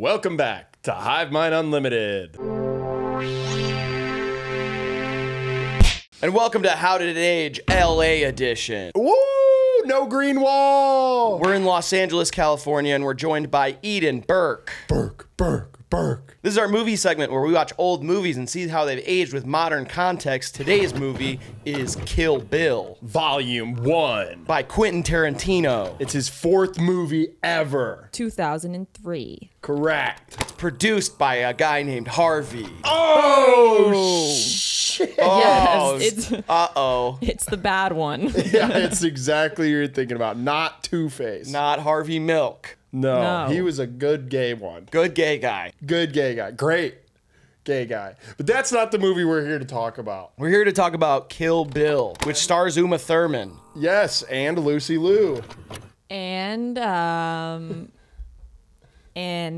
Welcome back to HIVEMIND Unlimited. And welcome to How Did It Age LA edition. Woo! No green wall! We're in Los Angeles, California, and we're joined by Eden Burke. Burke. This is our movie segment where we watch old movies and see how they've aged with modern context. Today's movie is Kill Bill. Volume 1. By Quentin Tarantino. It's his 4th movie ever. 2003. Correct. It's produced by a guy named Harvey. Oh, shit. Oh, yes, uh-oh. It's the bad one. Yeah, it's exactly what you're thinking about. Not Two-Face. Not Harvey Milk. No, he was a good gay one. Good gay guy. Good gay guy. Great gay guy. But that's not the movie we're here to talk about. We're here to talk about Kill Bill, which stars Uma Thurman. Yes, and Lucy Liu. And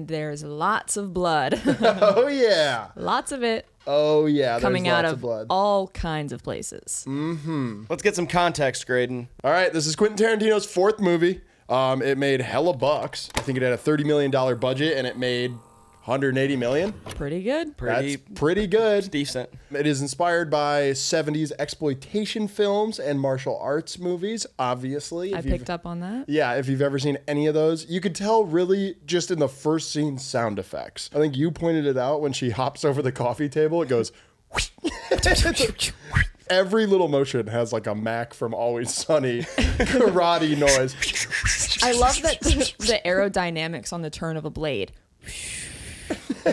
there's lots of blood. Oh, yeah. Lots of it. Oh, yeah. Coming out of blood. all kinds of places. Mm-hmm. Let's get some context, Graydon. All right, this is Quentin Tarantino's 4th movie. It made hella bucks. I think it had a $30 million budget and it made $180 million. Pretty good. That's pretty good. It's decent. It is inspired by 70s exploitation films and martial arts movies, obviously. I picked up on that. Yeah, if you've ever seen any of those, you could tell really just in the first scene sound effects. I think you pointed it out when she hops over the coffee table. It goes... Every little motion has like a Mac from Always Sunny karate noise. I love that the aerodynamics on the turn of a blade.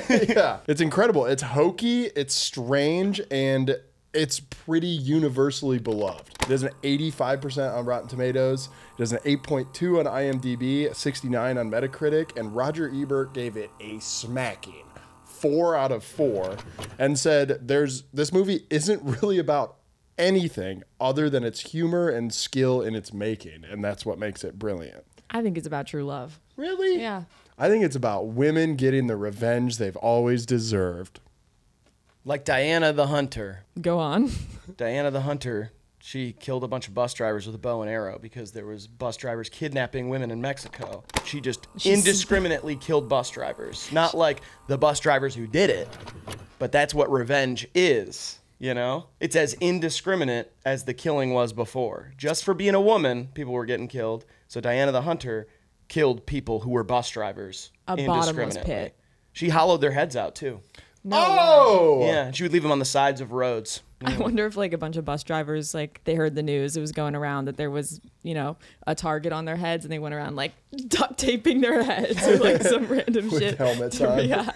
Yeah, it's incredible. It's hokey, it's strange, and it's pretty universally beloved. It has an 85% on Rotten Tomatoes. It has an 8.2 on IMDb, a 69 on Metacritic, and Roger Ebert gave it a smacking 4 out of 4 and said this movie isn't really about anything other than its humor and skill in its making, and that's what makes it brilliant. I think it's about true love. Really? Yeah. I think it's about women getting the revenge they've always deserved. Like Diana the Hunter. Go on. Diana the Hunter, she killed a bunch of bus drivers with a bow and arrow because there was bus drivers kidnapping women in Mexico. She just indiscriminately killed bus drivers. Not like the bus drivers who did it, but that's what revenge is. You know, it's as indiscriminate as the killing was before. Just for being a woman, people were getting killed. So Diana the Hunter killed people who were bus drivers indiscriminately. Pit. She hollowed their heads out too. No. Yeah, she would leave them on the sides of roads. I wonder if like a bunch of bus drivers, like they heard the news, it was going around that there was, you know, a target on their heads and they went around like duct taping their heads or like some random with shit. Helmets on. Yeah.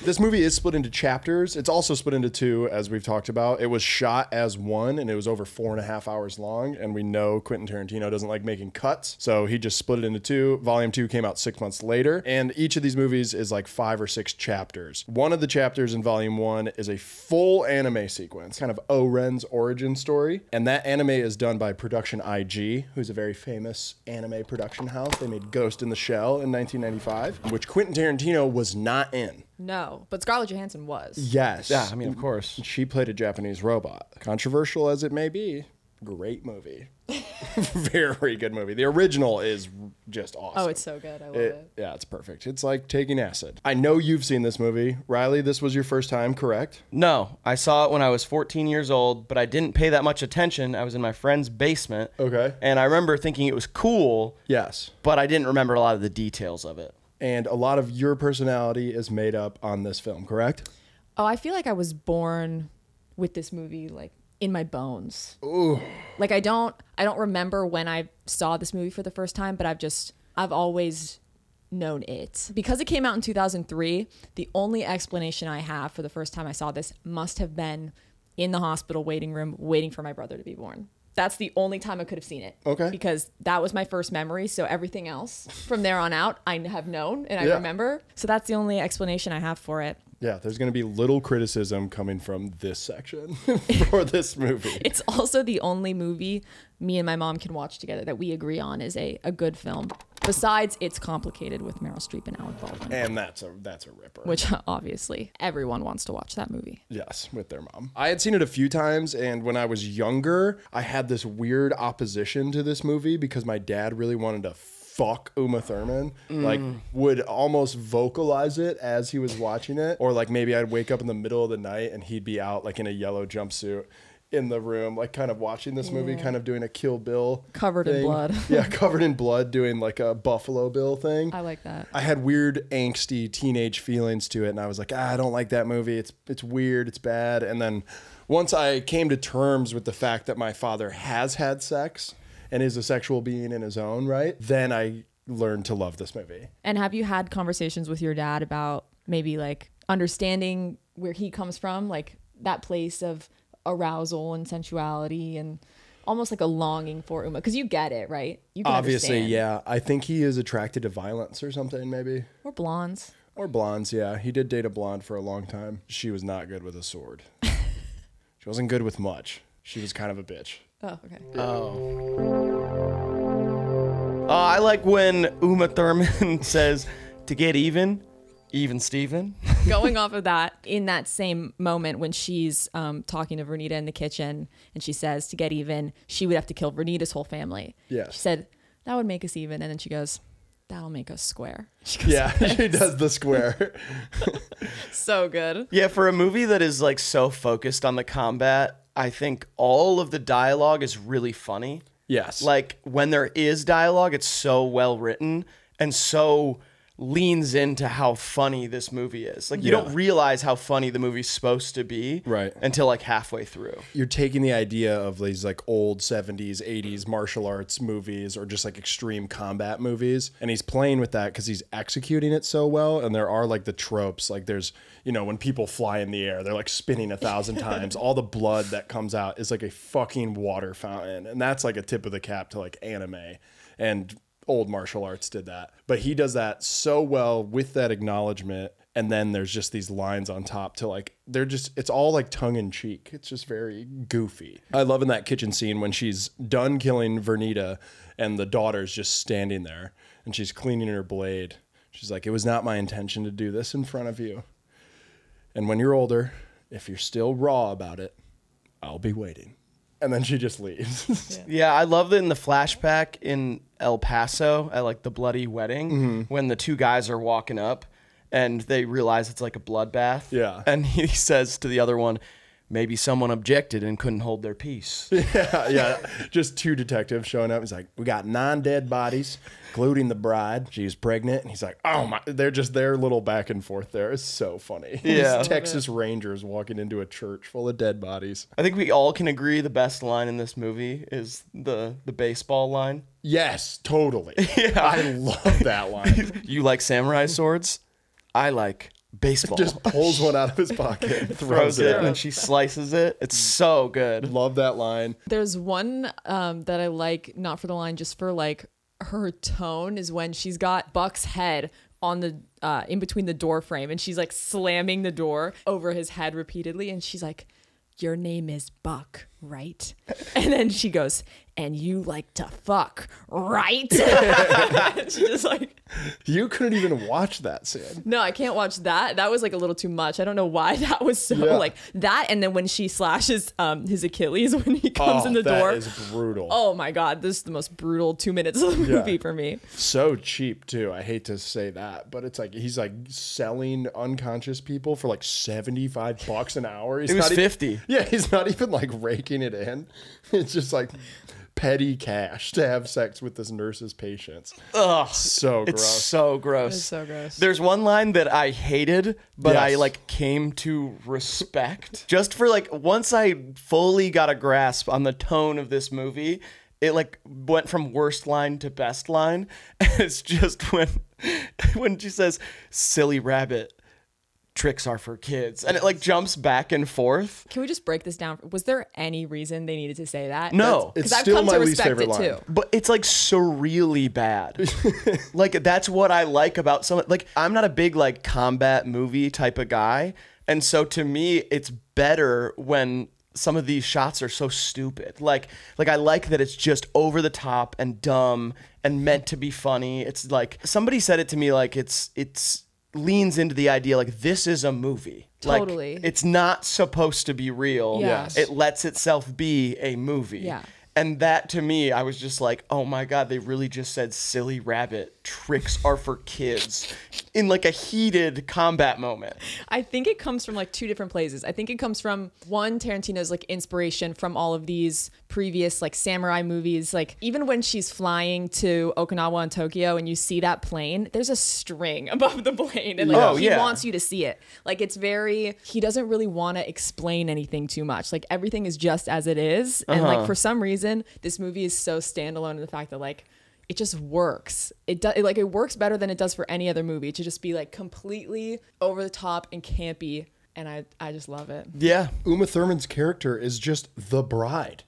This movie is split into chapters. It's also split into 2, as we've talked about. It was shot as 1 and it was over 4.5 hours long. And we know Quentin Tarantino doesn't like making cuts. So he just split it into 2. Volume 2 came out 6 months later. And each of these movies is like 5 or 6 chapters. One of the chapters in Volume 1 is a full anime sequence, kind of O-Ren's origin story. And that anime is done by Production IG, who's a very famous anime production house. They made Ghost in the Shell in 1995, which Quentin Tarantino was not in. No, but Scarlett Johansson was. Yes. Yeah, I mean, of course. She played a Japanese robot. Controversial as it may be, great movie. Very good movie. The original is just awesome. Oh, it's so good. I love it. Yeah, it's perfect. It's like taking acid. I know you've seen this movie. Riley, this was your first time, correct? No, I saw it when I was 14 years old, but I didn't pay that much attention. I was in my friend's basement. Okay. And I remember thinking it was cool. Yes. But I didn't remember a lot of the details of it. And a lot of your personality is made up on this film, correct? Oh, I feel like I was born with this movie, like, in my bones. Ooh. Like I don't remember when I saw this movie for the first time, but I've always known it. Because it came out in 2003, the only explanation I have for the first time I saw this must have been in the hospital waiting room waiting for my brother to be born. That's the only time I could have seen it. Okay. Because that was my first memory, so everything else from there on out I have known and I remember. So that's the only explanation I have for it. Yeah, there's going to be little criticism coming from this section for this movie. It's also the only movie me and my mom can watch together that we agree on is a good film. Besides, it's complicated with Meryl Streep and Alec Baldwin. And that's a ripper. Which obviously everyone wants to watch that movie. Yes, with their mom. I had seen it a few times, and when I was younger, I had this weird opposition to this movie because my dad really wanted to fuck Uma Thurman, like would almost vocalize it as he was watching it. Or like maybe I'd wake up in the middle of the night and he'd be out like in a yellow jumpsuit in the room, like kind of watching this movie, kind of doing a Kill Bill Covered in blood. Yeah, covered in blood, doing like a Buffalo Bill thing. I like that. I had weird angsty teenage feelings to it, and I was like, I don't like that movie. It's weird, it's bad. And then once I came to terms with the fact that my father has had sex and is a sexual being in his own right, then I learned to love this movie. And have you had conversations with your dad about maybe like understanding where he comes from, like that place of arousal and sensuality and almost like a longing for Uma? Because you get it, right? You can Obviously, understand. yeah. I think he is attracted to violence or something, maybe. Or blondes. Or blondes, yeah. He did date a blonde for a long time. She was not good with a sword. She wasn't good with much. She was kind of a bitch. Oh, okay. I like when Uma Thurman says, to get even Steven. Going off of that, in that same moment when she's talking to Vernita in the kitchen and she says to get even, she would have to kill Vernita's whole family. Yes. She said, that would make us even. And then she goes, that'll make us square. She goes, Yeah, she does the square. so good. Yeah, for a movie that is like so focused on the combat, I think all of the dialogue is really funny. Yes. Like when there is dialogue, it's so well written and so leans into how funny this movie is. Like you don't realize how funny the movie's supposed to be until like halfway through. You're taking the idea of these like old 70s, 80s martial arts movies or just like extreme combat movies, and he's playing with that because he's executing it so well. And there are like the tropes, like there's, you know, when people fly in the air, they're like spinning 1,000 times. All the blood that comes out is like a fucking water fountain. And that's like a tip of the cap to like anime. And old martial arts did that, but he does that so well with that acknowledgement. And then there's just these lines on top to like, they're just, it's all like tongue in cheek. It's just very goofy. I love in that kitchen scene when she's done killing Vernita and the daughter's just standing there and she's cleaning her blade. She's like, it was not my intention to do this in front of you. And when you're older, if you're still raw about it, I'll be waiting. And then she just leaves. Yeah, I love that in the flashback in El Paso at like the bloody wedding when the two guys are walking up and they realize it's like a bloodbath. Yeah. And he says to the other one, maybe someone objected and couldn't hold their peace. Yeah. Just two detectives showing up. He's like, we got 9 dead bodies, including the bride. She's pregnant. And he's like, oh my, they're just their little back and forth there is so funny. Yeah. These Texas Rangers walking into a church full of dead bodies. I think we all can agree the best line in this movie is the baseball line. Yes, totally. Yeah. I love that line. You like samurai swords? I like baseball. Just pulls one out of his pocket, throws it, and then she slices it. It's so good. Love that line. There's one that I like, not for the line, just for like her tone, is when she's got Buck's head on the in between the door frame and she's like slamming the door over his head repeatedly and she's like, your name is Buck, right? And then she goes, and you like to fuck, right? She just like, you couldn't even watch that scene. No, I can't watch that. That was like a little too much. I don't know why that was so like that. And then when she slashes his Achilles when he comes in the door. That is brutal. Oh my God. This is the most brutal 2 minutes of the movie for me. So cheap too. I hate to say that, but it's like he's like selling unconscious people for like $75 an hour. It was 50. Yeah, he's not even like raking it in. It's just like petty cash to have sex with this nurse's patients. Ugh, so gross. It's so gross. It's so gross. There's one line that I hated, but I like came to respect. Just for like once I fully got a grasp on the tone of this movie, it like went from worst line to best line. And it's just when she says, silly rabbit, tricks are for kids, and it like jumps back and forth. Can we just break this down? Was there any reason they needed to say that? No. It's I've still come my to least respect favorite it line. too. But it's like surreally bad. Like that's what I like about some, like I'm not a big like combat movie type of guy, and so to me it's better when some of these shots are so stupid. Like I like that it's just over the top and dumb and meant to be funny. It's like somebody said it to me, like it's leans into the idea like this is a movie. Totally. Like it's not supposed to be real. Yeah. Yes. It lets itself be a movie. Yeah. And that to me, I was just like, oh my God, they really just said silly rabbit. Tricks are for kids in like a heated combat moment. I think it comes from like two different places. I think it comes from one, Tarantino's like inspiration from all of these previous like samurai movies. Like even when she's flying to Okinawa and Tokyo and you see that plane, there's a string above the plane and like he wants you to see it. Like it's very, he doesn't really want to explain anything too much. Like everything is just as it is. And like for some reason, this movie is so standalone in the fact that like it just works. It works better than it does for any other movie to just be like completely over the top and campy, and I just love it. Yeah. Uma Thurman's character is just the bride.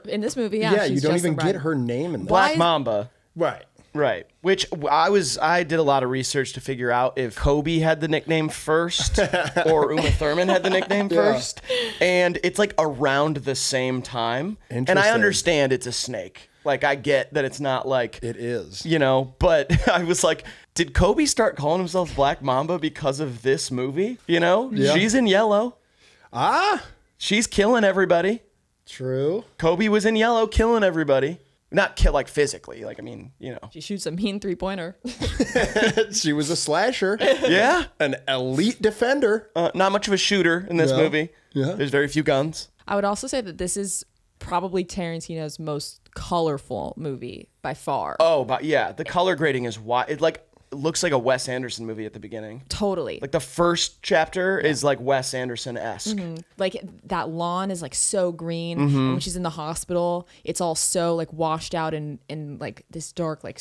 In this movie, Yeah, she's you don't just even the bride. get her name in there. Black Mamba. Right. Right. Which I did a lot of research to figure out if Kobe had the nickname first or Uma Thurman had the nickname first. And it's like around the same time. And I understand it's a snake. Like I get that it's not like it is. You know, but I was like, did Kobe start calling himself Black Mamba because of this movie? You know? Yeah. She's in yellow. She's killing everybody. True. Kobe was in yellow killing everybody. Not kill like physically, like I mean, you know. She shoots a mean 3-pointer. She was a slasher. Yeah. An elite defender. Not much of a shooter in this movie. Yeah. There's very few guns. I would also say that this is probably Tarantino's most colorful movie by far. Oh, but yeah, the color grading is wide. It like looks like a Wes Anderson movie at the beginning. Totally. Like the first chapter is like Wes Anderson-esque. Like that lawn is like so green. And when she's in the hospital, it's all so like washed out in like this dark like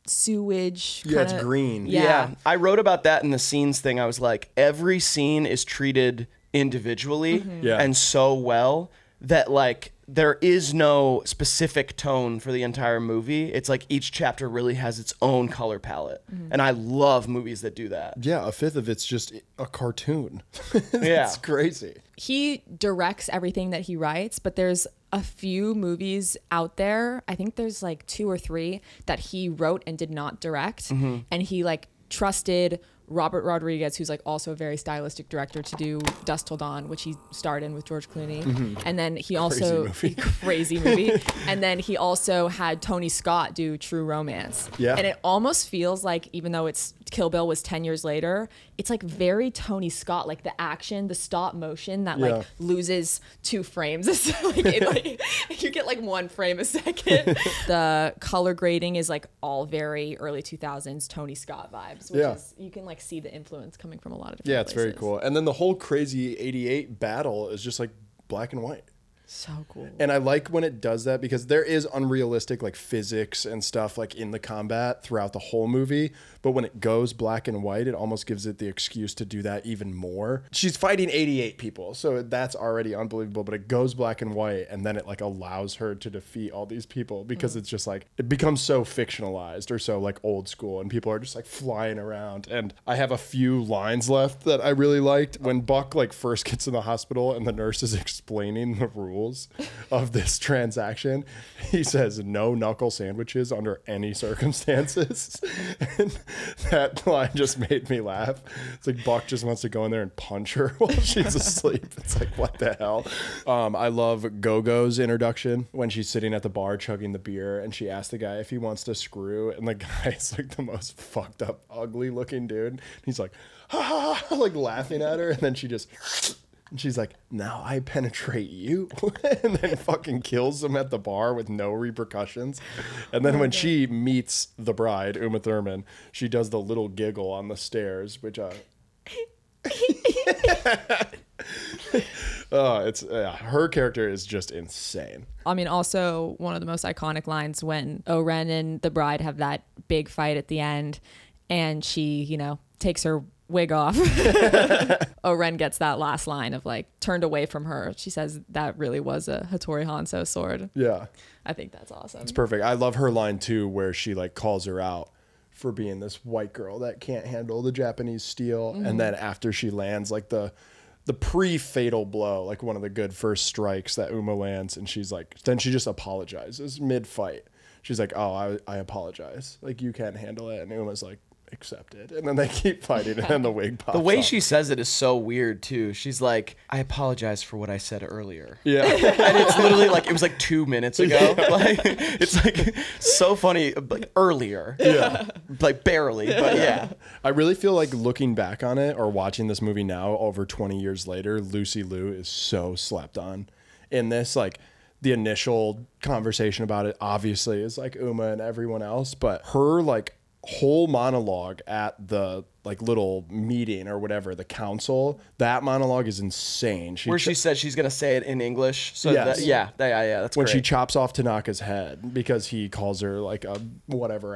sewage. Yeah, it's green. Yeah. I wrote about that in the scenes thing. I was like, every scene is treated individually and so well that like there is no specific tone for the entire movie. It's like each chapter really has its own color palette. And I love movies that do that. Yeah, a fifth of it's just a cartoon. Yeah. It's crazy. He directs everything that he writes, but there's a few movies out there. I think there's like 2 or 3 that he wrote and did not direct. And he like trusted Robert Rodriguez, who's like also a very stylistic director, to do Dusk Till Dawn, which he starred in with George Clooney. And then he also crazy movie. And then he also had Tony Scott do True Romance. Yeah. And it almost feels like, even though it's Kill Bill was 10 years later, it's like very Tony Scott, like the action, the stop motion that like loses 2 frames. It's like you get like 1 frame a second. The color grading is like all very early 2000s Tony Scott vibes, which is, you can like see the influence coming from a lot of different it's places. very cool. And then the whole crazy 88 battle is just like black and white. So cool. And I like when it does that because there is unrealistic like physics and stuff like in the combat throughout the whole movie. But when it goes black and white, it almost gives it the excuse to do that even more. She's fighting 88 people, so that's already unbelievable. But it goes black and white, and then it like allows her to defeat all these people because it's just like it becomes so fictionalized or so like old school, and people are just like flying around. And I have a few lines left that I really liked when Buck like first gets in the hospital and the nurse is explaining the rules of this transaction. He says no knuckle sandwiches under any circumstances. And that line just made me laugh. It's like Buck just wants to go in there and punch her while she's asleep. It's like, what the hell? I love Go-Go's introduction when she's sitting at the bar chugging the beer and she asks the guy if he wants to screw, and the guy's like the most fucked up, ugly looking dude. He's like, ha, ha, ha, like laughing at her, and then she just... And she's like, now I penetrate you. And then fucking kills him at the bar with no repercussions. And then when she meets the bride, Uma Thurman, she does the little giggle on the stairs, which her character is just insane. I mean, also one of the most iconic lines when Oren and the bride have that big fight at the end and she, you know, takes her wig off. Oren gets that last line of like turned away from her. She says that really was a Hattori Hanzo sword. Yeah. I think that's awesome. It's perfect. I love her line too, where she like calls her out for being this white girl that can't handle the Japanese steel. And then after she lands like the pre-fatal blow, like one of the good first strikes that Uma lands, and she's like, then she just apologizes mid-fight. She's like, oh, I apologize. Like, you can't handle it. And Uma's like, accepted. And then they keep fighting, and then the wig pops The way off. she says it is so weird too. She's like, I apologize for what I said earlier. Yeah. And it's literally like, it was like 2 minutes ago. Like, it's like so funny, like earlier. Yeah. Like barely, but yeah. I really feel like looking back on it or watching this movie now over 20 years later, Lucy Liu is so slept on in this. Like, the initial conversation about it obviously is like Uma and everyone else, but her like whole monologue at the like little meeting or whatever, the council, that monologue is insane. Where she says she's gonna say it in English. So Yes. yeah, that's when great. she chops off Tanaka's head because he calls her like a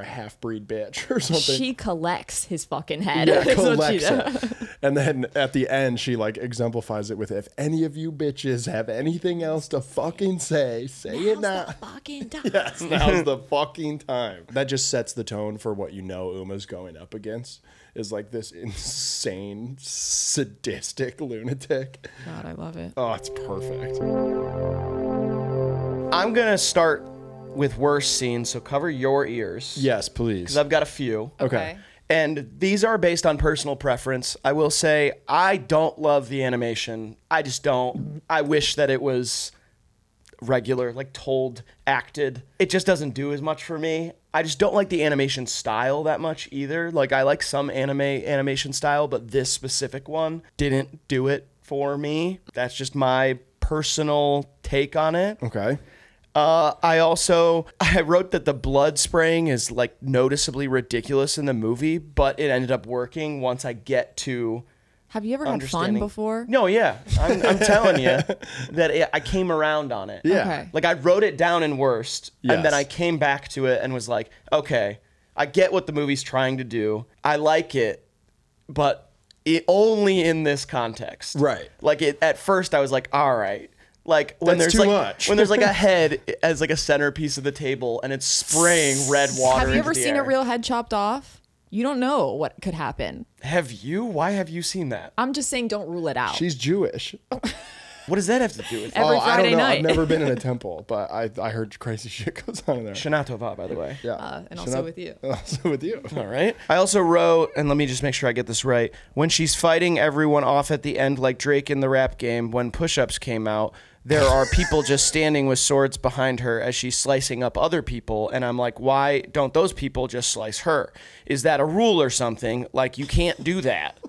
half-breed bitch or something. She collects his fucking head. Yeah, That's what she collects does. it. And then at the end, she like exemplifies it with, if any of you bitches have anything else to fucking say it now. The fucking time. Yes, now's the fucking time. That just sets the tone for what you know Uma's going up against, is like this insane, sadistic lunatic. God, I love it. Oh, it's perfect. I'm gonna start with worst scenes, so cover your ears. Yes, please. Because I've got a few. Okay. And these are based on personal preference. I will say I don't love the animation. I just don't. I wish that it was regular, like told, acted. It just doesn't do as much for me. I just don't like the animation style that much either. Like, I like some animation style, but this specific one didn't do it for me. That's just my personal take on it. Okay. I wrote that the blood spraying is like noticeably ridiculous in the movie, but it ended up working once I get to Have you ever had fun understanding. before? No, yeah. I'm telling you that I came around on it. Yeah. Okay. Like, I wrote it down in worst, and then Yes. I came back to it and was like, okay, I get what the movie's trying to do. I like it, but only in this context. Right. Like, at first I was like, all right. Like, when That's there's too like much. when there's like a head as like a centerpiece of the table and it's spraying red water. Have you into ever the seen air. a real head chopped off? You don't know what could happen. Have you? Why have you seen that? I'm just saying, don't rule it out. She's Jewish. What does that have to do with it? Every I Friday don't know. night. I've never been in a temple, but I heard crazy shit goes on in there. Shana Tova, by the way. Yeah. And also with you. Also with you. All right. I also wrote, and let me just make sure I get this right, when she's fighting everyone off at the end like Drake in the rap game, when push-ups came out, there are people just standing with swords behind her as she's slicing up other people. And I'm like, why don't those people just slice her? Is that a rule or something? Like, you can't do that.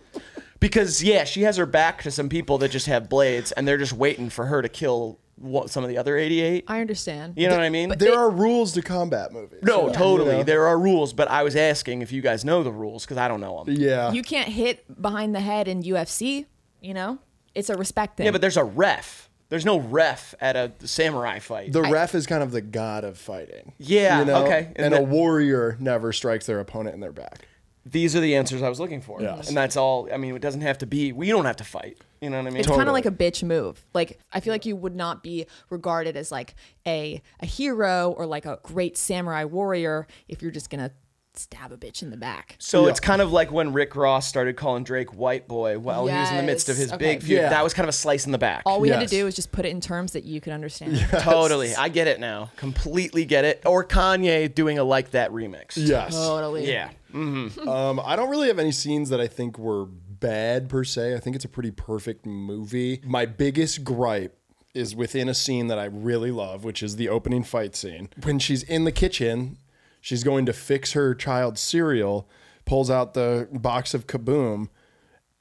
Because, yeah, she has her back to some people that just have blades, and they're just waiting for her to kill some of the other 88. I understand. You know what I mean? There are rules to combat movies. No, Yeah. totally. You know? There are rules, but I was asking if you guys know the rules, because I don't know them. Yeah. You can't hit behind the head in UFC, you know? It's a respect thing. Yeah, but there's a ref. There's no ref at a samurai fight. The ref is kind of the god of fighting. Yeah, You know? okay. And a warrior never strikes their opponent in their back. These are the answers I was looking for. Yes. And that's all. I mean, it doesn't have to be. We don't have to fight. You know what I mean? It's kind of Totally. like a bitch move. Like, I feel like you would not be regarded as like a hero or like a great samurai warrior if you're just gonna stab a bitch in the back. So Yeah. it's kind of like when Rick Ross started calling Drake white boy while he was in the midst of his Yes, big okay. feud. Yeah. That was kind of a slice in the back. All we had to Yes. do was just put it in terms that you could understand. Totally. I get it now. Completely get it. Or Kanye doing a Like That remix. Yes. Totally. Yeah. I don't really have any scenes that I think were bad per se. I think it's a pretty perfect movie. My biggest gripe is within a scene that I really love, which is the opening fight scene. When she's in the kitchen, she's going to fix her child's cereal, pulls out the box of Kaboom,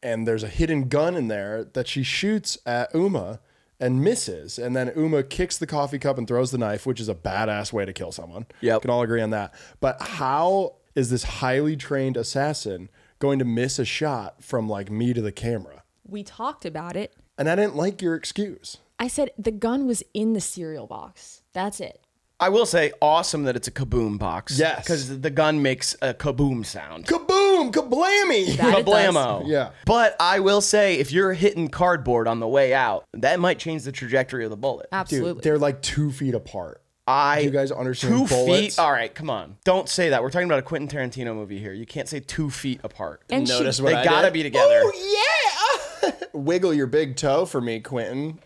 and there's a hidden gun in there that she shoots at Uma and misses. And then Uma kicks the coffee cup and throws the knife, which is a badass way to kill someone. Yep. Can all agree on that. But how is this highly trained assassin going to miss a shot from like me to the camera? We talked about it. And I didn't like your excuse. I said the gun was in the cereal box. That's it. I will say, awesome that it's a kaboom box. Yes. Because the gun makes a kaboom sound. Kaboom! Kablammy! That it does. Kablamo. Yeah. But I will say, if you're hitting cardboard on the way out, that might change the trajectory of the bullet. Absolutely. Dude, they're like 2 feet apart. Do you guys understand 2 bullets? feet? All right, come on. Don't say that. We're talking about a Quentin Tarantino movie here. You can't say 2 feet apart. And she- Notice They what I gotta did? be together. Oh, yeah! Wiggle your big toe for me, Quentin.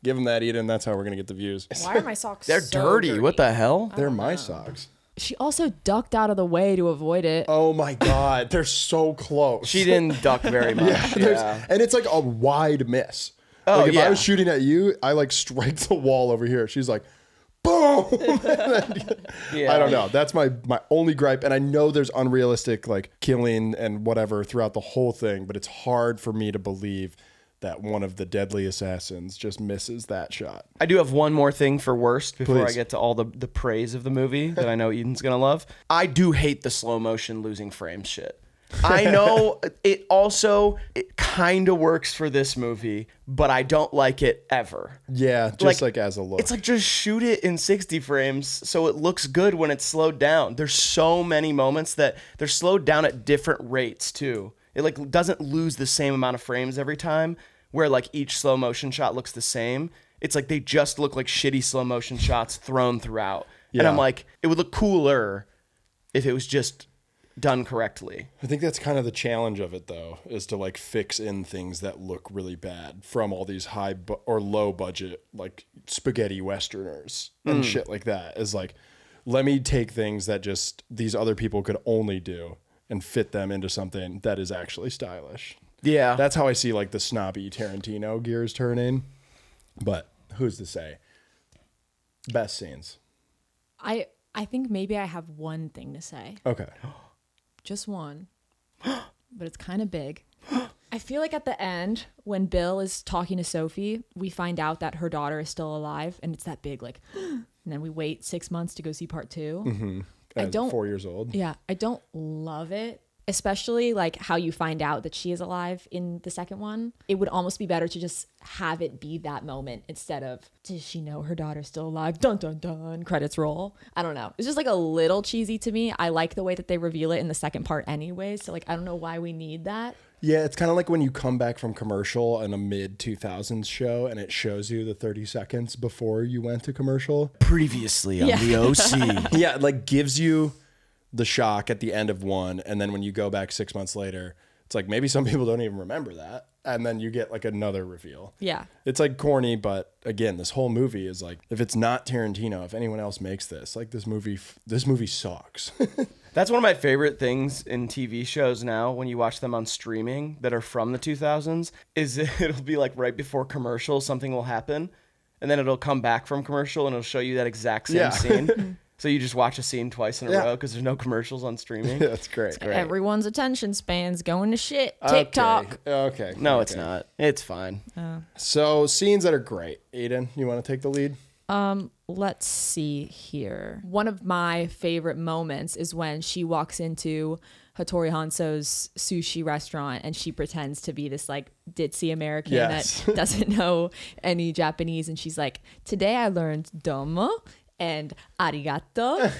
Give him that, Eden. That's how we're going to get the views. Why are my socks They're so dirty. What the hell? They're my socks. She also ducked out of the way to avoid it. Oh my God, they're so close. She didn't duck very much. Yeah. And it's like a wide miss. Oh, like if yeah. I was shooting at you, I like strike the wall over here. She's like, boom. Yeah. I don't know. That's my only gripe. And I know there's unrealistic like killing and whatever throughout the whole thing, but it's hard for me to believe that one of the deadly assassins just misses that shot. I do have one more thing for worst before Please. I get to all the praise of the movie that I know Eden's going to love. I do hate the slow motion losing frames shit. I know it kind of works for this movie, but I don't like it ever. Yeah, just like as a look. It's like just shoot it in 60 frames so it looks good when it's slowed down. There's so many moments that they're slowed down at different rates too. It like doesn't lose the same amount of frames every time, where like each slow motion shot looks the same. It's like they just look like shitty slow motion shots thrown throughout. Yeah. And I'm like, it would look cooler if it was just done correctly. I think that's kind of the challenge of it, though, is to like fix in things that look really bad from all these high or low budget like spaghetti westerners and shit like that. Is like, let me take things that just these other people could only do and fit them into something that is actually stylish. Yeah. That's how I see like the snobby Tarantino gears turning. But who's to say? Best scenes. I think maybe I have one thing to say. Okay. Just one. But it's kind of big. I feel like at the end, when Bill is talking to Sophie, we find out that her daughter is still alive. And it's that big, like, and then we wait 6 months to go see part 2. Mm-hmm. I don't 4 years old. Yeah, I don't love it. Especially like how you find out that she is alive in the second one. It would almost be better to just have it be that moment instead of, does she know her daughter's still alive? Dun, dun, dun, credits roll. I don't know. It's just like a little cheesy to me. I like the way that they reveal it in the second part anyway. So like, I don't know why we need that. Yeah, it's kind of like when you come back from commercial in a mid-2000s show and it shows you the 30 seconds before you went to commercial. Previously on the OC. Yeah, it like gives you the shock at the end of one, and then when you go back 6 months later, it's like maybe some people don't even remember that, and then you get like another reveal. Yeah. It's like corny, but again, this whole movie is like, if it's not Tarantino, if anyone else makes this, like this movie sucks. That's one of my favorite things in TV shows now when you watch them on streaming that are from the 2000s is it'll be like right before commercial, something will happen, and then it'll come back from commercial and it'll show you that exact same scene. So you just watch a scene twice in a row because there's no commercials on streaming. Yeah, that's great. Everyone's attention span's going to shit. TikTok. Okay. No, it's not. It's fine. So scenes that are great. Eden, you want to take the lead? Let's see here. One of my favorite moments is when she walks into Hattori Hanzo's sushi restaurant and she pretends to be this like ditzy American that doesn't know any Japanese, and she's like, today I learned domo and arigato.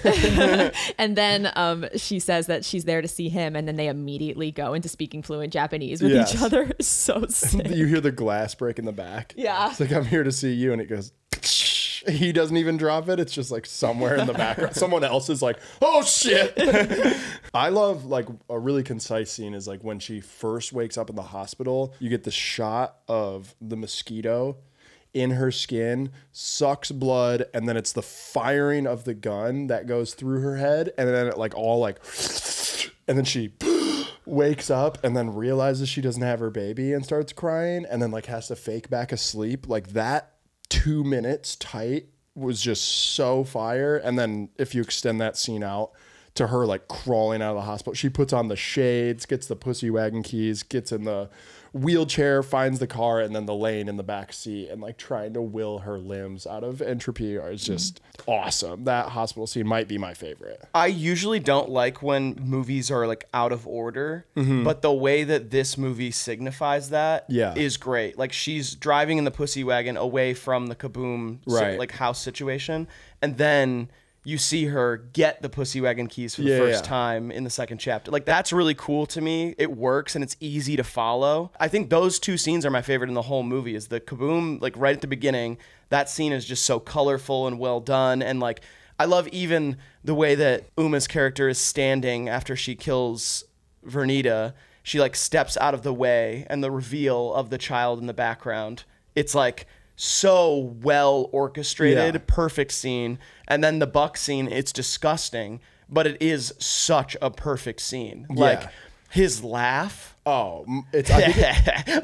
And then she says that she's there to see him, and then they immediately go into speaking fluent Japanese with each other. It's so sick. You hear the glass break in the back. Yeah. It's like, I'm here to see you, and it goes, he doesn't even drop it. It's just like somewhere in the background. Someone else is like, oh shit. I love like a really concise scene is like when she first wakes up in the hospital, you get the shot of the mosquito in her skin, sucks blood, and then it's the firing of the gun that goes through her head, and then it like all like, and then she wakes up and then realizes she doesn't have her baby and starts crying, and then like has to fake back asleep. Like that 2 minutes tight was just so fire. And then if you extend that scene out to her like crawling out of the hospital, she puts on the shades, gets the pussy wagon keys, gets in the wheelchair, finds the car, and then the lane in the back seat, and like trying to will her limbs out of entropy is just awesome. That hospital scene might be my favorite. I usually don't like when movies are like out of order, but the way that this movie signifies that is great. Like she's driving in the pussy wagon away from the kaboom like house situation, and then you see her get the pussy wagon keys for the first time in the second chapter. Like that's really cool to me. It works and it's easy to follow. I think those two scenes are my favorite in the whole movie. Is the kaboom, like right at the beginning, that scene is just so colorful and well done. And like, I love even the way that Uma's character is standing after she kills Vernita. She like steps out of the way, and the reveal of the child in the background. It's like so well orchestrated, Yeah. perfect scene. And then the Buck scene, it's disgusting, but it is such a perfect scene. Like his laugh. Oh, it's I think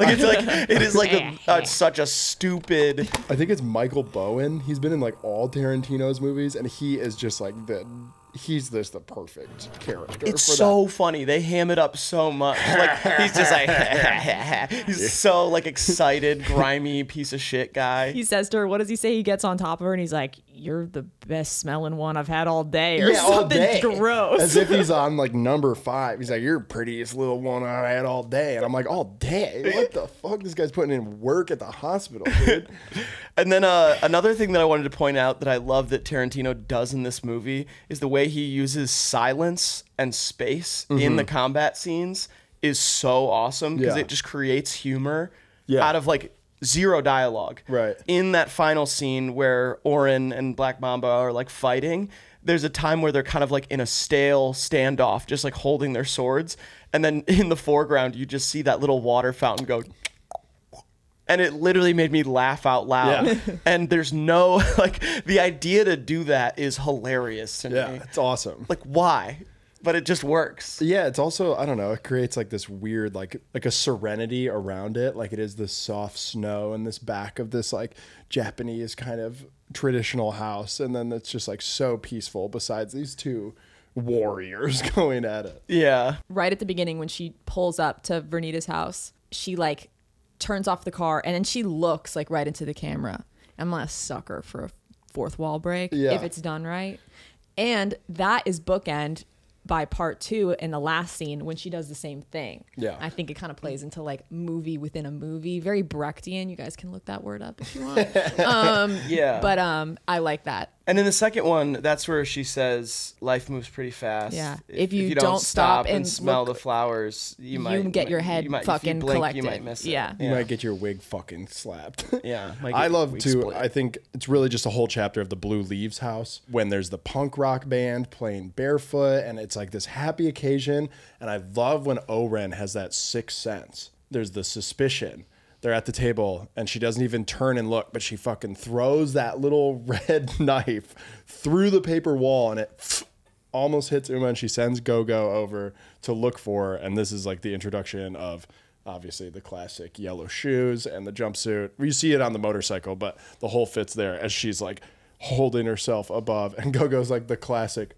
It is like it's such a stupid. I think it's Michael Bowen. He's been in like all Tarantino's movies, and he is just like he's the perfect character. It's for so that. funny. They ham it up so much. Like he's just like he's so like excited, grimy piece of shit guy. He says to her, what does he say? He gets on top of her and he's like, "You're the best smelling one I've had all day," or all something day. gross. As if he's on like number 5. He's like, "You're the prettiest little one I had all day," and I'm like, "All day? What the fuck? This guy's putting in work at the hospital, dude." And then another thing that I wanted to point out that I love that Tarantino does in this movie is the way he uses silence and space in the combat scenes is so awesome because it just creates humor out of like zero dialogue. Right. In that final scene where Oren and Black Mamba are like fighting, there's a time where they're kind of like in a stale standoff, just like holding their swords. And then in the foreground, you just see that little water fountain go. And it literally made me laugh out loud. Yeah. And there's no, like, the idea to do that is hilarious to me. Yeah, it's awesome. Like, why? But it just works. Yeah, it's also, I don't know, it creates like this weird, like a serenity around it. Like it is this soft snow and this back of this like Japanese kind of traditional house. And then it's just like so peaceful besides these two warriors going at it. Yeah. Right at the beginning when she pulls up to Vernita's house, she like turns off the car and then she looks like right into the camera. I'm a sucker for a fourth wall break if it's done right. And that is bookend by part 2 in the last scene when she does the same thing. Yeah. I think it kind of plays into like movie within a movie. Very Brechtian. You guys can look that word up if you want. Yeah. But I like that. And in the second one, that's where she says, "Life moves pretty fast. Yeah. If you you don't stop and and smell look, the flowers, you might get your head you might, fucking if you blink, collected." You might miss it. Yeah. You might get your wig fucking slapped. Yeah. Might I get love wig too. split. I think it's really just a whole chapter of the Blue Leaves house when there's the punk rock band playing barefoot, and it's like this happy occasion. And I love when Oren has that sixth sense. There's the suspicion. They're at the table, and she doesn't even turn and look, but she fucking throws that little red knife through the paper wall, and it almost hits Uma, and she sends Go-Go over to look for her. And this is like the introduction of obviously the classic yellow shoes and the jumpsuit. You see it on the motorcycle, but the whole fit's there as she's like holding herself above, and Go-Go's like the classic,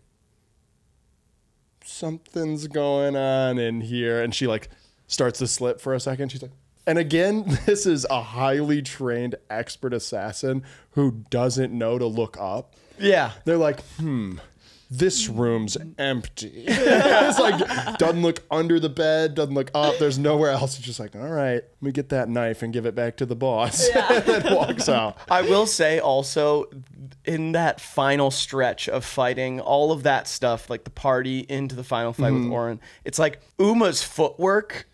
"Something's going on in here," and she like starts to slip for a second. She's like, and again, this is a highly trained expert assassin who doesn't know to look up. Yeah. They're like, this room's empty. It's like, doesn't look under the bed, doesn't look up. There's nowhere else. It's just like, all right, let me get that knife and give it back to the boss. And then walks out. I will say also, in that final stretch of fighting, all of that stuff, like the party into the final fight with Oren, it's like Uma's footwork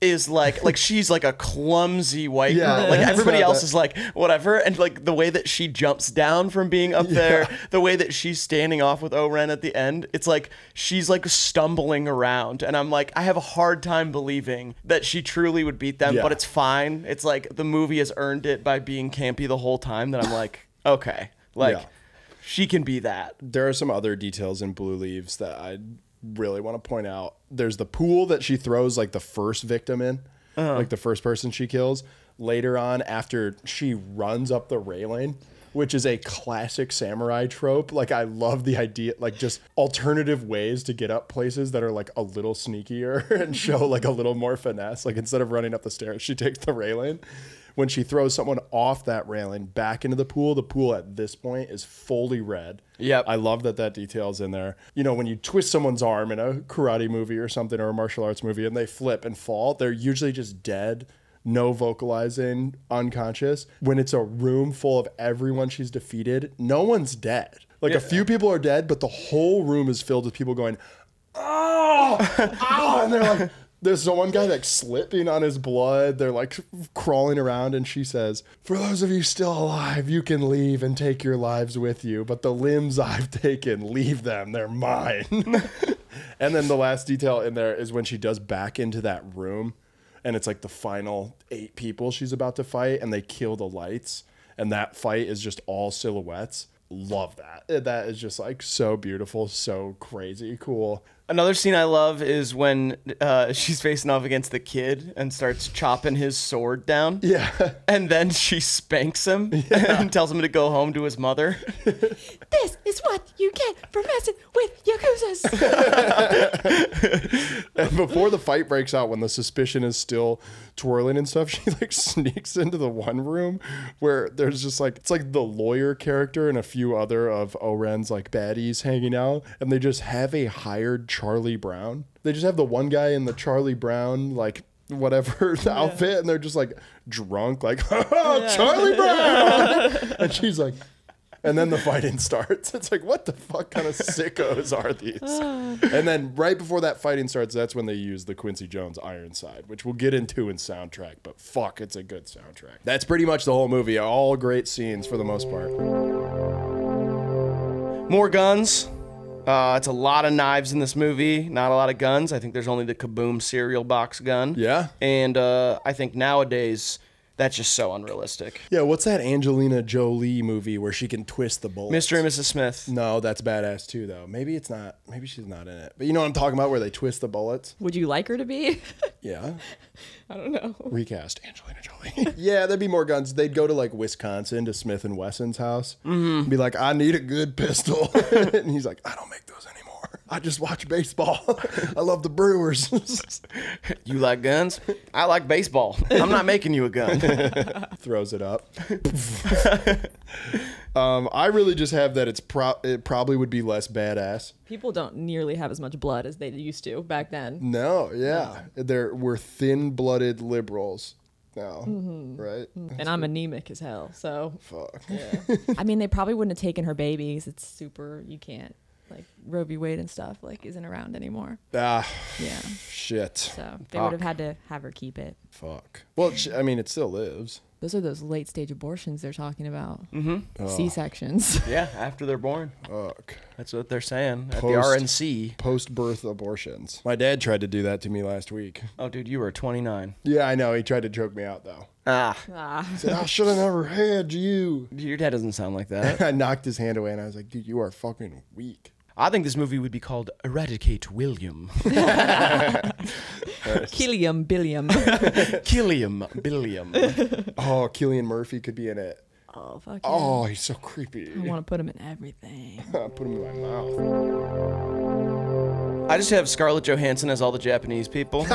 is like she's like a clumsy white girl. Like everybody else is like whatever, and like the way that she jumps down from being up there, the way that she's standing off with Oren at the end, it's like she's like stumbling around, and I'm like, I have a hard time believing that she truly would beat them, but it's fine. It's like the movie has earned it by being campy the whole time that I'm like, okay, like she can be that. There are some other details in Blue Leaves that I really want to point out. There's the pool that she throws like the first victim in, like the first person she kills. Later on, after she runs up the railing, which is a classic samurai trope. Like I love the idea, like just alternative ways to get up places that are like a little sneakier and show like a little more finesse. Like instead of running up the stairs, she takes the railing. When she throws someone off that railing back into the pool at this point is fully red. Yep. I love that detail's in there. You know, when you twist someone's arm in a karate movie or something, or a martial arts movie, and they flip and fall, they're usually just dead, no vocalizing, unconscious. When it's a room full of everyone she's defeated, no one's dead. Like a few people are dead, but the whole room is filled with people going, "Oh, oh," and they're like, there's the one guy like slipping on his blood. They're like crawling around, and she says, "For those of you still alive, you can leave and take your lives with you. But the limbs I've taken, leave them. They're mine." And then the last detail in there is when she does back into that room, and it's like the final 8 people she's about to fight, and they kill the lights, and that fight is just all silhouettes. Love that. That is just like so beautiful, so crazy cool. Another scene I love is when she's facing off against the kid and starts chopping his sword down. Yeah. And then she spanks him and tells him to go home to his mother. This is what you get for messing with Yakuzas. And before the fight breaks out, when the suspicion is still twirling and stuff, she like sneaks into the one room where there's just like, it's like the lawyer character and a few other of Oren's like baddies hanging out, and they just have a hired Charlie Brown. They just have the one guy in the Charlie Brown like whatever the outfit, and they're just like drunk, like Charlie Brown. And she's like, and then the fighting starts. It's like, what the fuck kind of sickos are these? And then right before that fighting starts, that's when they use the Quincy Jones Ironside, which we'll get into in soundtrack, but fuck, it's a good soundtrack. That's pretty much the whole movie. All great scenes for the most part. More guns. It's a lot of knives in this movie, not a lot of guns. I think there's only the Kaboom cereal box gun. Yeah. And I think nowadays, that's just so unrealistic. Yeah, what's that Angelina Jolie movie where she can twist the bullets? Mr. and Mrs. Smith. No, that's badass too, though. Maybe it's not. Maybe she's not in it. But you know what I'm talking about, where they twist the bullets? Would you like her to be? Yeah. I don't know. Recast Angelina Jolie. Yeah, there'd be more guns. They'd go to like Wisconsin to Smith and Wesson's house. And be like, I need a good pistol. And he's like, I don't make those anymore. I just watch baseball. I love the Brewers. You like guns? I like baseball. I'm not making you a gun. Throws it up. I really just have that it probably would be less badass. People don't nearly have as much blood as they used to back then. No, yeah. We're thin-blooded liberals now, right? And I'm anemic as hell, so. Fuck. Yeah. I mean, they probably wouldn't have taken her babies. It's super, you can't. Like Roe v. Wade and stuff like isn't around anymore. Ah, yeah. Shit. So they would have had to have her keep it. Fuck. Well, I mean, it still lives. Those are those late stage abortions they're talking about. Mm-hmm. C-sections. Yeah, after they're born. Fuck. That's what they're saying at the RNC. Post-birth abortions. My dad tried to do that to me last week. Oh, dude, you were 29. Yeah, I know. He tried to choke me out, though. Ah. He said, I should have never had you. Your dad doesn't sound like that. I knocked his hand away, and I was like, dude, you are fucking weak. I think this movie would be called Eradicate William. Killiam Billiam. Killiam Billiam. Oh, Cillian Murphy could be in it. Oh, fuck yeah. Oh, he's so creepy. I want to put him in everything. Put him in my mouth. I just have Scarlett Johansson as all the Japanese people.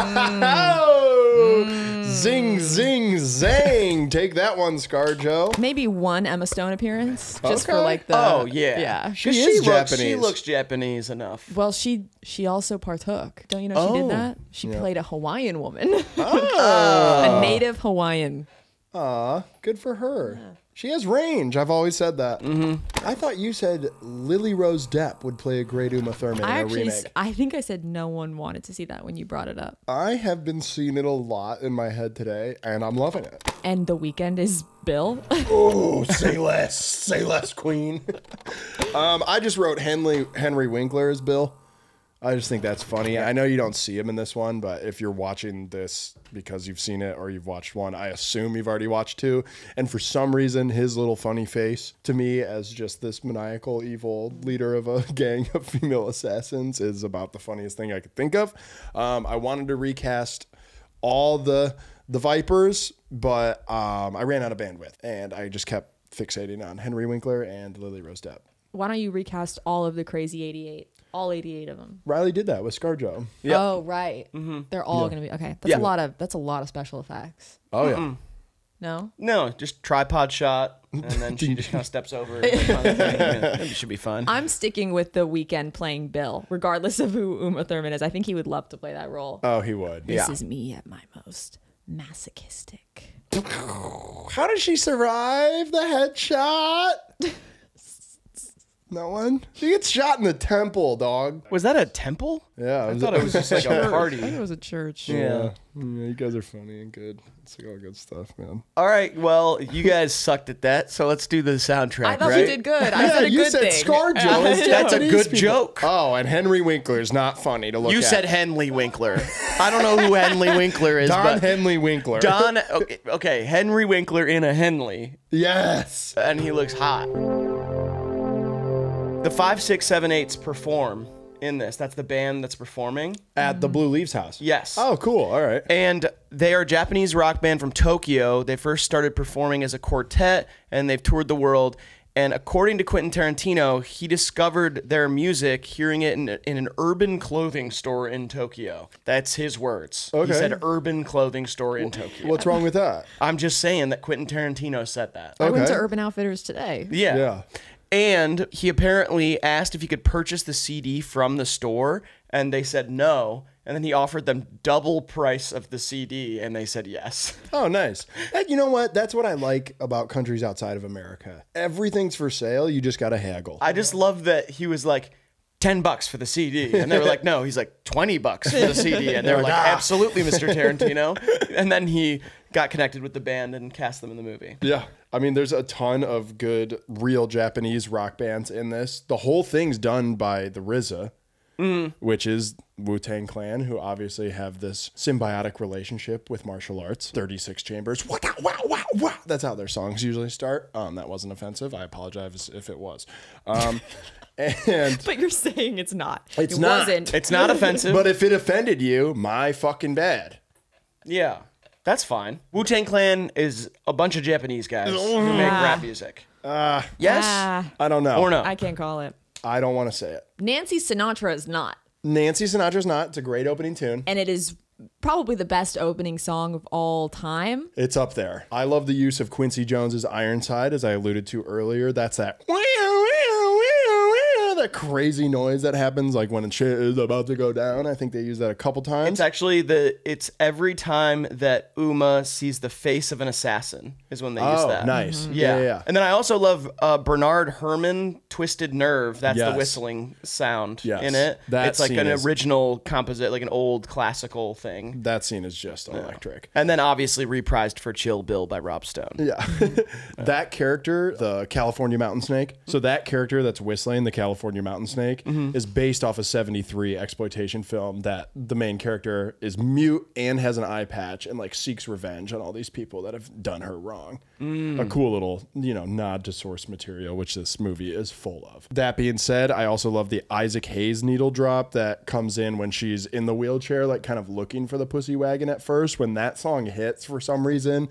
Zing, zing, zang. Take that one, ScarJo. Maybe one Emma Stone appearance, just for Okay. like the. Oh, yeah. Yeah. She is Japanese. She looks Japanese enough. Well, she also partook. Don't you know she did that? She played a Hawaiian woman. A native Hawaiian. Aw, good for her. Yeah. She has range. I've always said that. I thought you said Lily Rose Depp would play a great Uma Thurman in a remake. I think I said no one wanted to see that when you brought it up. I have been seeing it a lot in my head today, and I'm loving it. And The Weeknd is Bill. Oh, say less, queen. I just wrote Henry Winkler as Bill. I just think that's funny. I know you don't see him in this one, but if you're watching this because you've seen it or you've watched one, I assume you've already watched two. And for some reason, his little funny face to me as just this maniacal, evil leader of a gang of female assassins is about the funniest thing I could think of. I wanted to recast all the Vipers, but I ran out of bandwidth, and I just kept fixating on Henry Winkler and Lily Rose Depp. Why don't you recast all of the Crazy 88? All 88 of them. Riley did that with ScarJo. Yep. Oh, right. They're all going to be okay. That's a lot of special effects. Oh yeah. No? No, just tripod shot, and then she just kind of steps over. It should be fun. I'm sticking with The Weeknd playing Bill, regardless of who Uma Thurman is. I think he would love to play that role. Oh, he would. This is me at my most masochistic. How did she survive the headshot? No one? She gets shot in the temple, dog. Was that a temple? Yeah. I thought it was just like a I party. think it was a church. Yeah. You guys are funny and good. It's like all good stuff, man. All right, well, you guys sucked at that, so let's do the soundtrack, I thought right? we did good. I said a you good said thing. ScarJo. That's a good joke. Oh, and Henry Winkler's not funny to look at. You said Henley Winkler. I don't know who Henley Winkler is, Don but Henley Winkler. Don. Okay, Henry Winkler in a Henley, Yes. and he looks hot. The 5, 6, 7, 8s perform in this. That's the band that's performing At the Blue Leaves house. Yes. Oh, cool. All right. And they are a Japanese rock band from Tokyo. They first started performing as a quartet, and they've toured the world. And according to Quentin Tarantino, he discovered their music hearing it in an urban clothing store in Tokyo. That's his words. Okay. He said urban clothing store in Tokyo. What's wrong with that? I'm just saying that Quentin Tarantino said that. I went to Okay. Urban Outfitters today. Yeah. Yeah. And he apparently asked if he could purchase the CD from the store, and they said no. And then he offered them double price of the CD, and they said yes. Oh, nice. Hey, you know what? That's what I like about countries outside of America. Everything's for sale. You just got to haggle. I just love that he was like, $10 for the CD. And they were like, no. He's like, $20 for the CD. And they were like, absolutely, Mr. Tarantino. And then he got connected with the band and cast them in the movie. Yeah. I mean, there's a ton of good, real Japanese rock bands in this. The whole thing's done by the RZA, which is Wu-Tang Clan, who obviously have this symbiotic relationship with martial arts. 36 chambers. Wow, wow, wow, wow. That's how their songs usually start. That wasn't offensive. I apologize if it was. And But you're saying it's not. It's it not. wasn't. It's not offensive. but if it offended you, my fucking bad. Yeah, that's fine. Wu-Tang Clan is a bunch of Japanese guys who make rap music. Yes? I don't know. Or no? I can't call it. I don't want to say it. Nancy Sinatra is not. Nancy Sinatra's not. It's a great opening tune. And it is probably the best opening song of all time. It's up there. I love the use of Quincy Jones's Ironside, as I alluded to earlier. That's that that crazy noise that happens like when shit is about to go down. I think they use that a couple times. It's actually it's every time that Uma sees the face of an assassin is when they use that. Nice. Yeah. And then I also love Bernard Herrmann, Twisted Nerve. That's the Yes. whistling sound Yes. in it. That It's like scene an is- original composite, like an old classical thing. That scene is just electric. And then obviously reprised for Chill Bill by Rob Stone. Yeah. That character, the California Mountain Snake. So that character that's whistling, the California Mountain Snake, is based off a 73 exploitation film that the main character is mute and has an eye patch and like seeks revenge on all these people that have done her wrong. A cool little, nod to source material, which this movie is full of. That being said, I also love the Isaac Hayes needle drop that comes in when she's in the wheelchair, like kind of looking for the pussy wagon at first. When that song hits for some reason,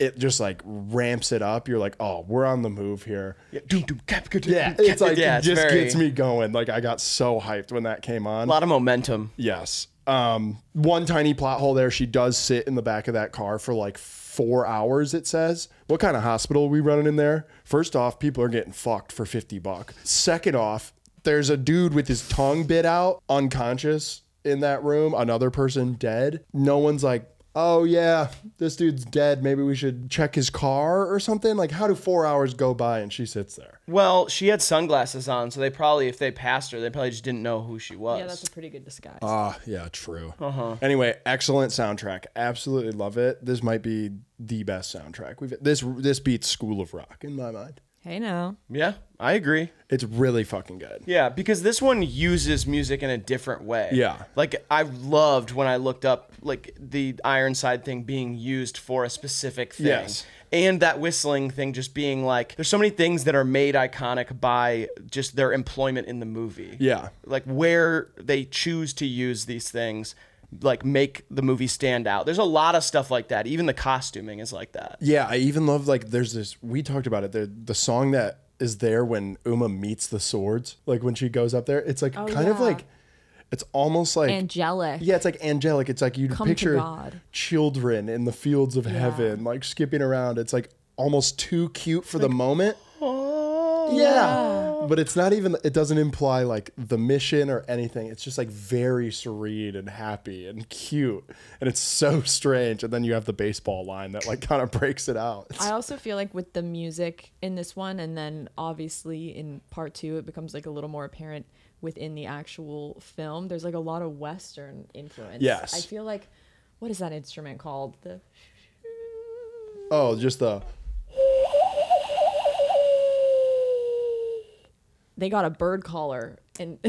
it just like ramps it up. You're like, oh, we're on the move here. Yeah, it's like it just gets me going. Like I got so hyped when that came on. A lot of momentum. Yes. One tiny plot hole there. She does sit in the back of that car for like 4 hours, it says. What kind of hospital are we running in there? First off, people are getting fucked for $50. Second off, there's a dude with his tongue bit out, unconscious in that room. Another person dead. No one's like, oh yeah, this dude's dead. Maybe we should check his car or something. Like, how do 4 hours go by and she sits there? Well, she had sunglasses on, so they probably, if they passed her, they probably just didn't know who she was. Yeah, that's a pretty good disguise. Yeah, true. Anyway, excellent soundtrack. Absolutely love it. This might be the best soundtrack. This beats School of Rock in my mind. Hey now. Yeah, I agree. It's really fucking good. Yeah, because this one uses music in a different way. Yeah. Like, I loved when I looked up, like, the Ironside thing being used for a specific thing. Yes. And that whistling thing just being like, there's so many things that are made iconic by just their employment in the movie. Yeah. Like, where they choose to use these things, like, make the movie stand out. There's a lot of stuff like that. Even the costuming is like that. Yeah, I even love, like, there's this, we talked about it, the song that is there when Uma meets the swords, like when she goes up there, it's like kind of like, it's almost like angelic. Yeah, it's like angelic. It's like you'd Come to picture God. children in the fields of heaven, like skipping around. It's like almost too cute for the moment. Oh, Yeah. But it's not even, it doesn't imply like the mission or anything. It's just like very serene and happy and cute. And it's so strange. And then you have the baseball line that like kind of breaks it out. I also feel like with the music in this one, and then obviously in part 2, it becomes like a little more apparent within the actual film. There's like a lot of Western influence. Yes. I feel like, what is that instrument called? Oh, just the. They got a bird caller and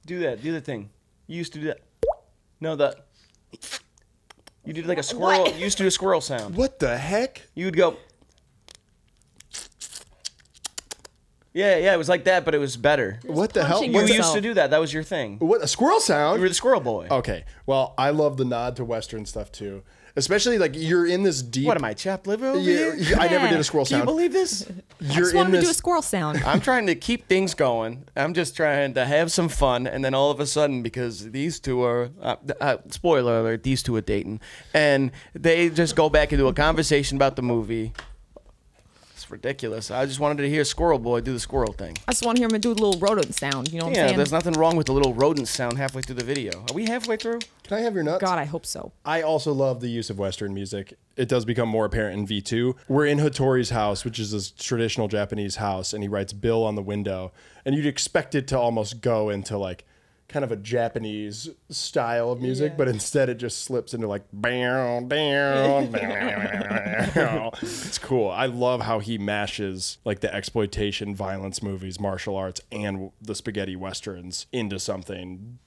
Do the thing. You used to do that. No, you did like a squirrel. What? You used to do a squirrel sound. What the heck? You would go. Yeah, it was like that, but it was better. What the hell? punching You yourself. used to do that. That was your thing. What, a squirrel You sound? were the squirrel boy. Okay. Well, I love the nod to Western stuff too. Especially like you're in this deep. What am I, chopped liver over here? I never did a squirrel Can you sound. believe this? I You're just wanted in to do a this. squirrel sound. I'm trying to keep things going. I'm just trying to have some fun, and then all of a sudden, because these two are spoiler alert, these two are dating, and they just go back into a conversation about the movie. It's ridiculous. I just wanted to hear Squirrel Boy do the squirrel thing. I just want to hear him do a little rodent sound. You know what I'm Yeah, saying? there's nothing wrong with the little rodent sound halfway through the video. Are we halfway through? Can I have your nuts? God, I hope so. I also love the use of Western music. It does become more apparent in V2. We're in Hattori's house, which is this traditional Japanese house, and he writes Bill on the window. And you'd expect it to almost go into like kind of a Japanese style of music, but instead it just slips into like bam, bam, bam. It's cool. I love how he mashes like the exploitation, violence movies, martial arts, and the spaghetti westerns into something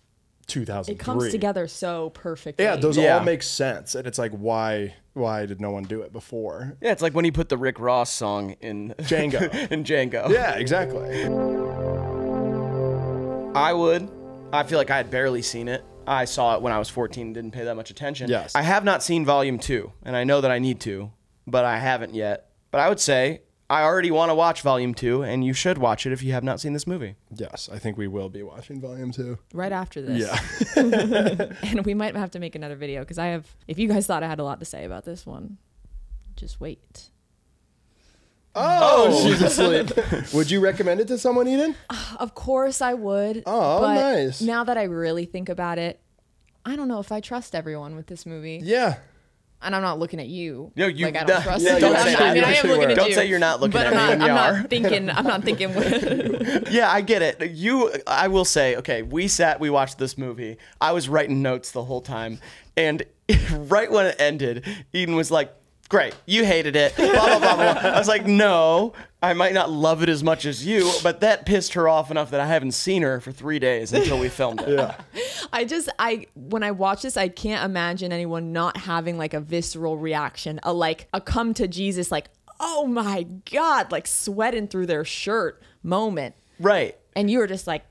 2003. It comes together so perfectly. Yeah, those Yeah. all make sense, and it's like, why did no one do it before? Yeah, it's like when he put the Rick Ross song in Django. in Django. Yeah, exactly. I feel like I had barely seen it. I saw it when I was 14 and didn't pay that much attention. Yes. I have not seen Volume 2, and I know that I need to, but I haven't yet. But I would say I already want to watch Volume 2, and you should watch it if you have not seen this movie. Yes, I think we will be watching Volume 2. Right after this. Yeah. And we might have to make another video because if you guys thought I had a lot to say about this one, just wait. Oh, she's asleep. Would you recommend it to someone, Eden? Of course I would. Oh, but nice. Now that I really think about it, I don't know if I trust everyone with this movie. Yeah. And I'm not looking at you. No, you- like I don't trust yeah, you. don't say I mean, that. I am looking at Don't you. say you're not looking but at me when you I'm are. not thinking. I'm not thinking. Yeah, I get it. I will say, okay, we watched this movie. I was writing notes the whole time. And right when it ended, Eden was like, great, you hated it, blah, blah, blah, blah. I was like, no, I might not love it as much as you, but that pissed her off enough that I haven't seen her for 3 days until we filmed it. Yeah. When I watch this, I can't imagine anyone not having like a visceral reaction, a come to Jesus, like, oh my God, like sweating through their shirt moment. Right. And you were just like,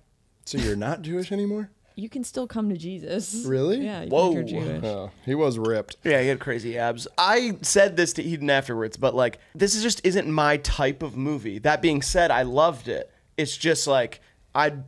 So you're not Jewish anymore? you can still come to Jesus. Really? Yeah. Whoa. You're Jewish. Oh, he was ripped. Yeah, he had crazy abs. I said this to Eden afterwards, but like, this is just isn't my type of movie. That being said, I loved it. It's just like,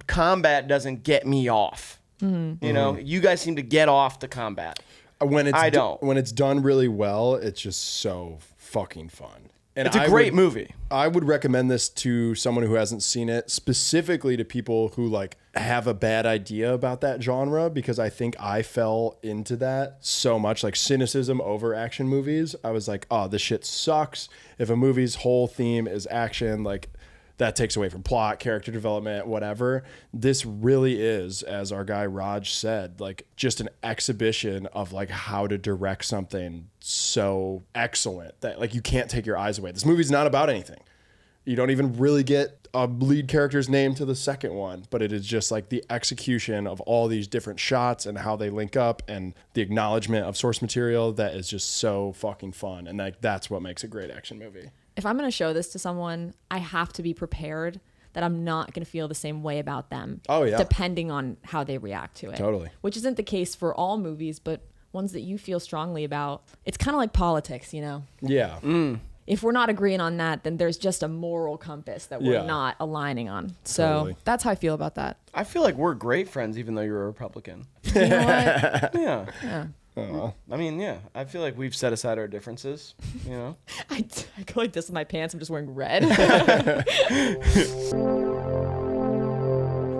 combat doesn't get me off. You know, you guys seem to get off the combat. When it's I don't. When it's done really well, it's just so fucking fun. And It's a great movie. I would recommend this to someone who hasn't seen it, specifically to people who like have a bad idea about that genre, because I think I fell into that so much, like cynicism over action movies. I was like, oh, this shit sucks. If a movie's whole theme is action, like that takes away from plot, character development, whatever. This really is, as our guy Raj said, like just an exhibition of like how to direct something so excellent that like you can't take your eyes away. This movie's not about anything. You don't even really get a lead character's name to the second one, but it is just like the execution of all these different shots and how they link up and the acknowledgement of source material that is just so fucking fun. And like that's what makes a great action movie. If I'm going to show this to someone, I have to be prepared that I'm not going to feel the same way about them. Oh, yeah. Depending on how they react to it. Totally. Which isn't the case for all movies, but ones that you feel strongly about. It's kind of like politics, you know? Yeah. If we're not agreeing on that, then there's just a moral compass that we're Yeah. not aligning on. So Totally. that's how I feel about that. I feel like we're great friends, even though you're a Republican. You know what? Yeah. I mean, yeah, I feel like we've set aside our differences, you know? I go like this with my pants. I'm just wearing red.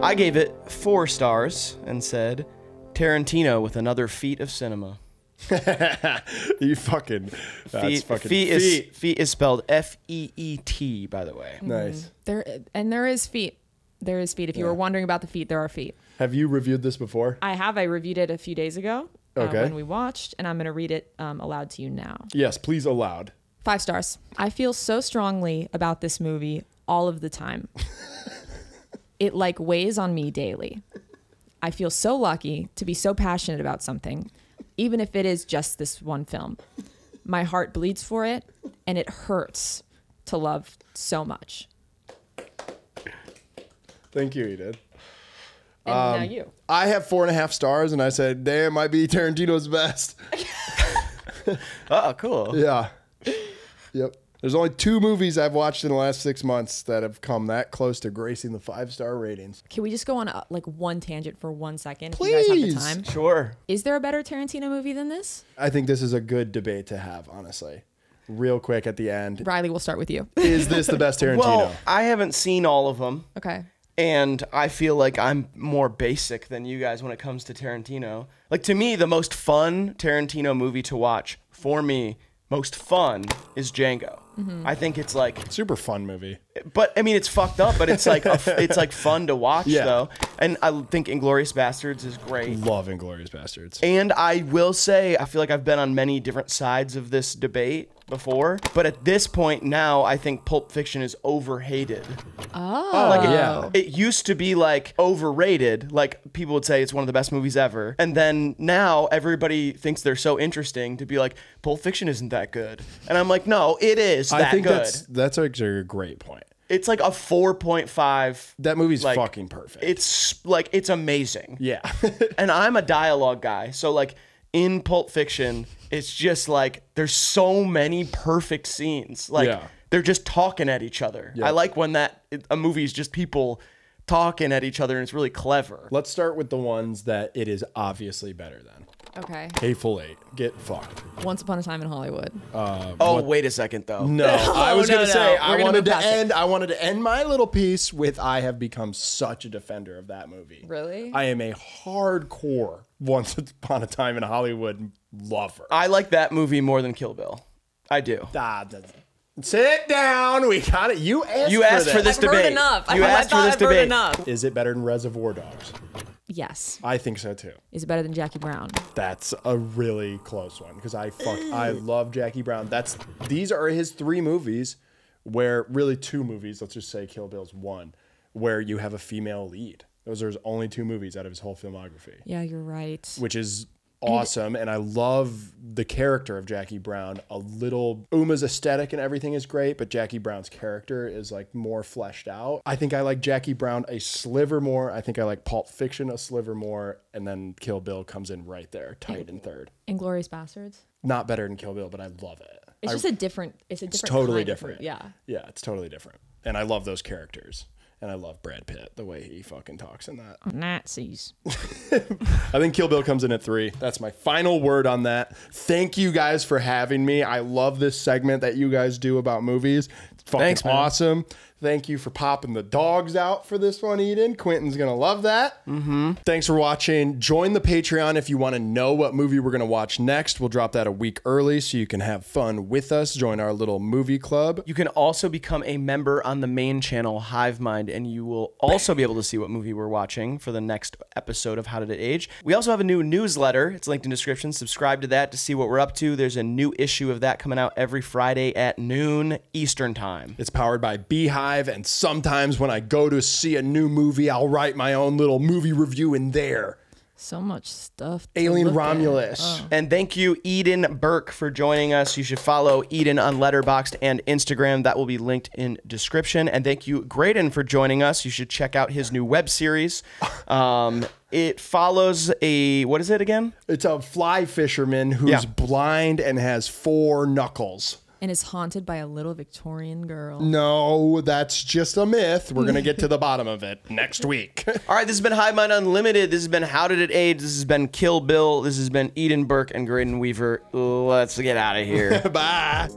I gave it 4 stars and said, Tarantino with another feat of cinema. You fucking, that's fucking feet. Feet is spelled F-E-E-T, by the way. Nice. There is feet. There is feet. If you were wondering about the feet, there are feet. Have you reviewed this before? I have. I reviewed it a few days ago when we watched, and I'm going to read it aloud to you now. Yes, please aloud. 5 stars. I feel so strongly about this movie all of the time. It like weighs on me daily. I feel so lucky to be so passionate about something, even if it is just this one film. My heart bleeds for it, and it hurts to love so much. Thank you, Eden. And now you. I have 4.5 stars, and I said, damn, might be Tarantino's best. Oh, cool. Yeah. Yep. There's only 2 movies I've watched in the last 6 months that have come that close to gracing the 5-star ratings. Can we just go on one tangent for 1 second? Please. If you guys have the time. Sure. Is there a better Tarantino movie than this? I think this is a good debate to have, honestly. Real quick at the end. Riley, we'll start with you. Is this the best Tarantino? Well, I haven't seen all of them. Okay. And I feel like I'm more basic than you guys when it comes to Tarantino. Like, to me, the most fun Tarantino movie to watch, for me, most fun, is Django. I think it's like super fun movie. But I mean, it's fucked up, but it's like it's like fun to watch though. And I think Inglourious Bastards is great. Love Inglourious Bastards. And I will say, I feel like I've been on many different sides of this debate before, but at this point now, I think Pulp Fiction is overhated. Oh, like it used to be like overrated. Like people would say it's one of the best movies ever, and then now everybody thinks they're so interesting to be like Pulp Fiction isn't that good, and I'm like, no, it is. I think good. That's actually a great point. It's like a 4.5. That movie's like, fucking perfect. It's amazing. Yeah. And I'm a dialogue guy, so like in Pulp Fiction, it's just like there's so many perfect scenes. Like they're just talking at each other. I like when a movie is just people talking at each other and it's really clever. Let's start with the ones that it is obviously better than. Okay. Hateful Eight. Get fucked. Once Upon a Time in Hollywood. Wait a second though. No, I was gonna say I wanted to end my little piece with I have become such a defender of that movie. Really? I am a hardcore Once Upon a Time in Hollywood lover. I like that movie more than Kill Bill. I do. Sit down. We got it. You asked for this I've debate. Heard enough. You asked for this debate. Enough. Is it better than Reservoir Dogs? Yes. I think so too. Is it better than Jackie Brown? That's a really close one because I love Jackie Brown. These are his 3 movies where really 2 movies, let's just say Kill Bill's 1, where you have a female lead. Those are his only 2 movies out of his whole filmography. Yeah, you're right. Which is awesome, and I love the character of Jackie Brown. Uma's aesthetic and everything is great, but Jackie Brown's character is like more fleshed out. I think I like Jackie Brown a sliver more. I think I like Pulp Fiction a sliver more, and then Kill Bill comes in right there, tight in third. Inglourious Bastards? Not better than Kill Bill, but I love it. It's it's totally kind different. Yeah, it's totally different, and I love those characters. And I love Brad Pitt, the way he fucking talks in that. Nazis. I think Kill Bill comes in at 3. That's my final word on that. Thank you guys for having me. I love this segment that you guys do about movies. It's fucking awesome. Thank you for popping the dogs out for this one, Eden. Quentin's going to love that. Thanks for watching. Join the Patreon if you want to know what movie we're going to watch next. We'll drop that a week early so you can have fun with us. Join our little movie club. You can also become a member on the main channel, HIVEMIND, and you will also be able to see what movie we're watching for the next episode of How Did It Age. We also have a new newsletter. It's linked in the description. Subscribe to that to see what we're up to. There's a new issue of that coming out every Friday at noon Eastern time. It's powered by Beehive. And sometimes when I go to see a new movie, I'll write my own little movie review in there. So much stuff. Alien Romulus. Oh. And thank you, Eden Burke, for joining us. You should follow Eden on Letterboxd and Instagram. That will be linked in description. And thank you, Graydon, for joining us. You should check out his new web series. It follows what is it again? It's a fly fisherman who's blind and has 4 knuckles. And is haunted by a little Victorian girl. No, that's just a myth. We're going to get to the bottom of it next week. All right, this has been Hive Mind Unlimited. This has been How Did It Age? This has been Kill Bill. This has been Eden Burke and Graydon Weaver. Let's get out of here. Bye.